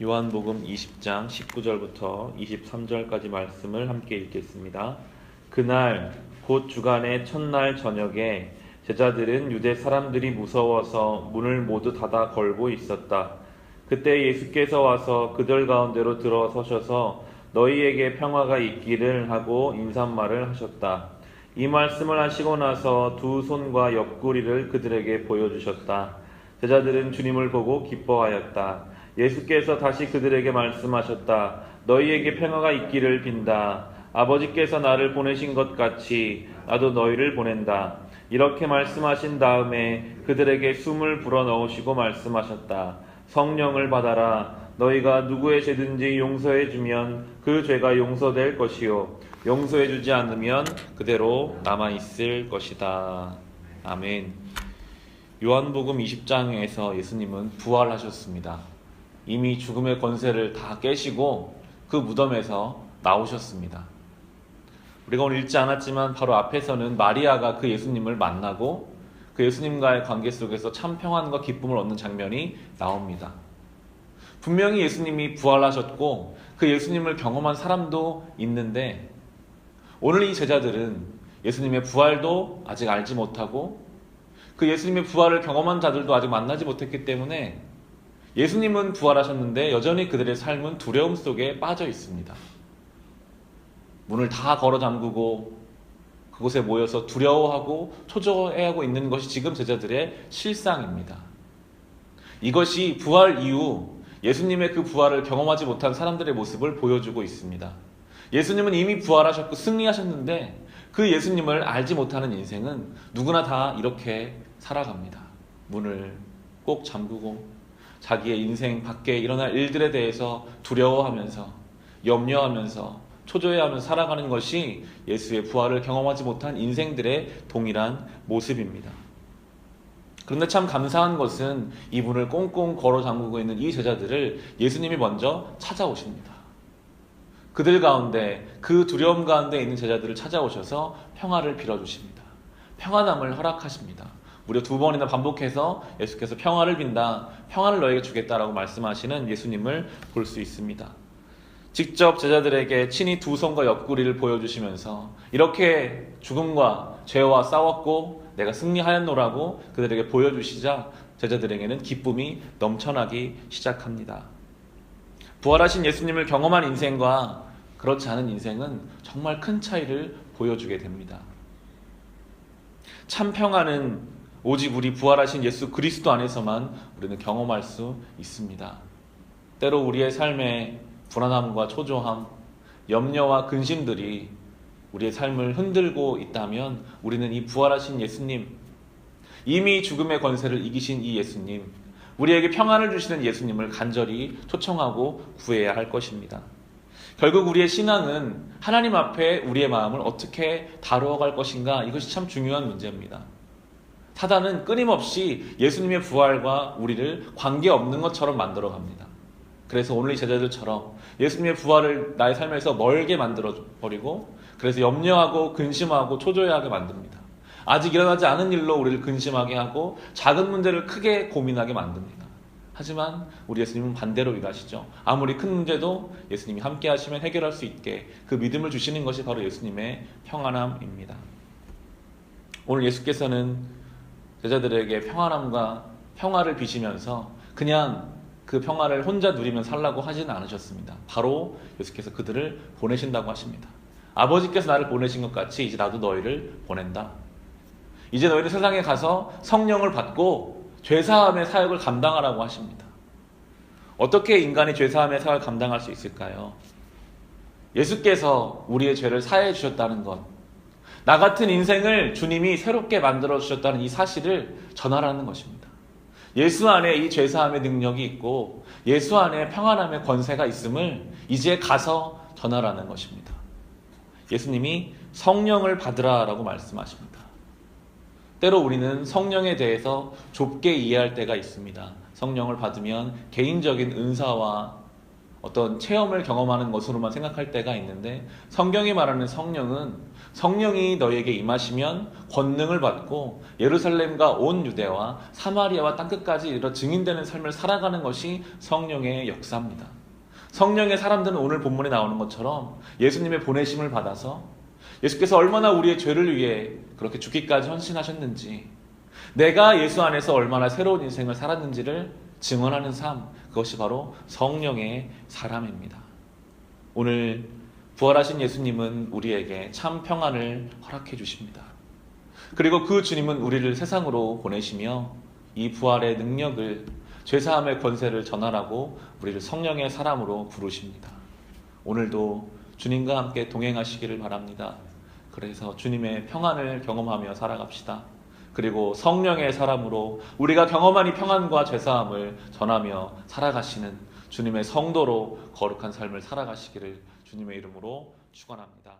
요한복음 20장 19절부터 23절까지 말씀을 함께 읽겠습니다. 그날 곧 주간의 첫날 저녁에 제자들은 유대 사람들이 무서워서 문을 모두 닫아 걸고 있었다. 그때 예수께서 와서 그들 가운데로 들어서셔서 너희에게 평화가 있기를 하고 인사말을 하셨다. 이 말씀을 하시고 나서 두 손과 옆구리를 그들에게 보여주셨다. 제자들은 주님을 보고 기뻐하였다. 예수께서 다시 그들에게 말씀하셨다. 너희에게 평화가 있기를 빈다. 아버지께서 나를 보내신 것 같이 나도 너희를 보낸다. 이렇게 말씀하신 다음에 그들에게 숨을 불어넣으시고 말씀하셨다. 성령을 받아라. 너희가 누구의 죄든지 용서해 주면 그 죄가 용서될 것이요 용서해 주지 않으면 그대로 남아있을 것이다. 아멘. 요한복음 20장에서 예수님은 부활하셨습니다. 이미 죽음의 권세를 다 깨시고 그 무덤에서 나오셨습니다. 우리가 오늘 읽지 않았지만 바로 앞에서는 마리아가 그 예수님을 만나고 그 예수님과의 관계 속에서 참 평안과 기쁨을 얻는 장면이 나옵니다. 분명히 예수님이 부활하셨고 그 예수님을 경험한 사람도 있는데 오늘 이 제자들은 예수님의 부활도 아직 알지 못하고 그 예수님의 부활을 경험한 자들도 아직 만나지 못했기 때문에 예수님은 부활하셨는데 여전히 그들의 삶은 두려움 속에 빠져 있습니다. 문을 다 걸어 잠그고 그곳에 모여서 두려워하고 초조해하고 있는 것이 지금 제자들의 실상입니다. 이것이 부활 이후 예수님의 그 부활을 경험하지 못한 사람들의 모습을 보여주고 있습니다. 예수님은 이미 부활하셨고 승리하셨는데 그 예수님을 알지 못하는 인생은 누구나 다 이렇게 살아갑니다. 문을 꼭 잠그고 자기의 인생 밖에 일어날 일들에 대해서 두려워하면서 염려하면서 초조해하면서 살아가는 것이 예수의 부활을 경험하지 못한 인생들의 동일한 모습입니다. 그런데 참 감사한 것은 이 문을 꽁꽁 걸어 잠그고 있는 이 제자들을 예수님이 먼저 찾아오십니다. 그들 가운데 그 두려움 가운데 있는 제자들을 찾아오셔서 평화를 빌어주십니다. 평안함을 허락하십니다. 무려 2번이나 반복해서 예수께서 평화를 빈다, 평화를 너에게 주겠다라고 말씀하시는 예수님을 볼 수 있습니다. 직접 제자들에게 친히 두 손과 옆구리를 보여주시면서 이렇게 죽음과 죄와 싸웠고 내가 승리하였노라고 그들에게 보여주시자 제자들에게는 기쁨이 넘쳐나기 시작합니다. 부활하신 예수님을 경험한 인생과 그렇지 않은 인생은 정말 큰 차이를 보여주게 됩니다. 참 평화는 오직 우리 부활하신 예수 그리스도 안에서만 우리는 경험할 수 있습니다. 때로 우리의 삶에 불안함과 초조함, 염려와 근심들이 우리의 삶을 흔들고 있다면 우리는 이 부활하신 예수님, 이미 죽음의 권세를 이기신 이 예수님, 우리에게 평안을 주시는 예수님을 간절히 초청하고 구해야 할 것입니다. 결국 우리의 신앙은 하나님 앞에 우리의 마음을 어떻게 다루어갈 것인가, 이것이 참 중요한 문제입니다. 사단은 끊임없이 예수님의 부활과 우리를 관계없는 것처럼 만들어갑니다. 그래서 오늘 이 제자들처럼 예수님의 부활을 나의 삶에서 멀게 만들어버리고 그래서 염려하고 근심하고 초조해하게 만듭니다. 아직 일어나지 않은 일로 우리를 근심하게 하고 작은 문제를 크게 고민하게 만듭니다. 하지만 우리 예수님은 반대로 일하시죠. 아무리 큰 문제도 예수님이 함께 하시면 해결할 수 있게 그 믿음을 주시는 것이 바로 예수님의 평안함입니다. 오늘 예수께서는 제자들에게 평안함과 평화를 비시면서 그냥 그 평화를 혼자 누리면 살라고 하지는 않으셨습니다. 바로 예수께서 그들을 보내신다고 하십니다. 아버지께서 나를 보내신 것 같이 이제 나도 너희를 보낸다. 이제 너희는 세상에 가서 성령을 받고 죄사함의 사역을 감당하라고 하십니다. 어떻게 인간이 죄사함의 사역을 감당할 수 있을까요? 예수께서 우리의 죄를 사해해 주셨다는 것, 나 같은 인생을 주님이 새롭게 만들어주셨다는 이 사실을 전하라는 것입니다. 예수 안에 이 죄사함의 능력이 있고 예수 안에 평안함의 권세가 있음을 이제 가서 전하라는 것입니다. 예수님이 성령을 받으라라고 말씀하십니다. 때로 우리는 성령에 대해서 좁게 이해할 때가 있습니다. 성령을 받으면 개인적인 은사와 어떤 체험을 경험하는 것으로만 생각할 때가 있는데 성경이 말하는 성령은 성령이 너희에게 임하시면 권능을 받고 예루살렘과 온 유대와 사마리아와 땅끝까지 이르러 증인되는 삶을 살아가는 것이 성령의 역사입니다. 성령의 사람들은 오늘 본문에 나오는 것처럼 예수님의 보내심을 받아서 예수께서 얼마나 우리의 죄를 위해 그렇게 죽기까지 헌신하셨는지, 내가 예수 안에서 얼마나 새로운 인생을 살았는지를 증언하는 삶, 그것이 바로 성령의 사람입니다. 오늘 부활하신 예수님은 우리에게 참 평안을 허락해 주십니다. 그리고 그 주님은 우리를 세상으로 보내시며 이 부활의 능력을, 죄사함의 권세를 전하라고 우리를 성령의 사람으로 부르십니다. 오늘도 주님과 함께 동행하시기를 바랍니다. 그래서 주님의 평안을 경험하며 살아갑시다. 그리고 성령의 사람으로 우리가 경험한 이 평안과 죄사함을 전하며 살아가시는 주님의 성도로 거룩한 삶을 살아가시기를 주님의 이름으로 축원합니다.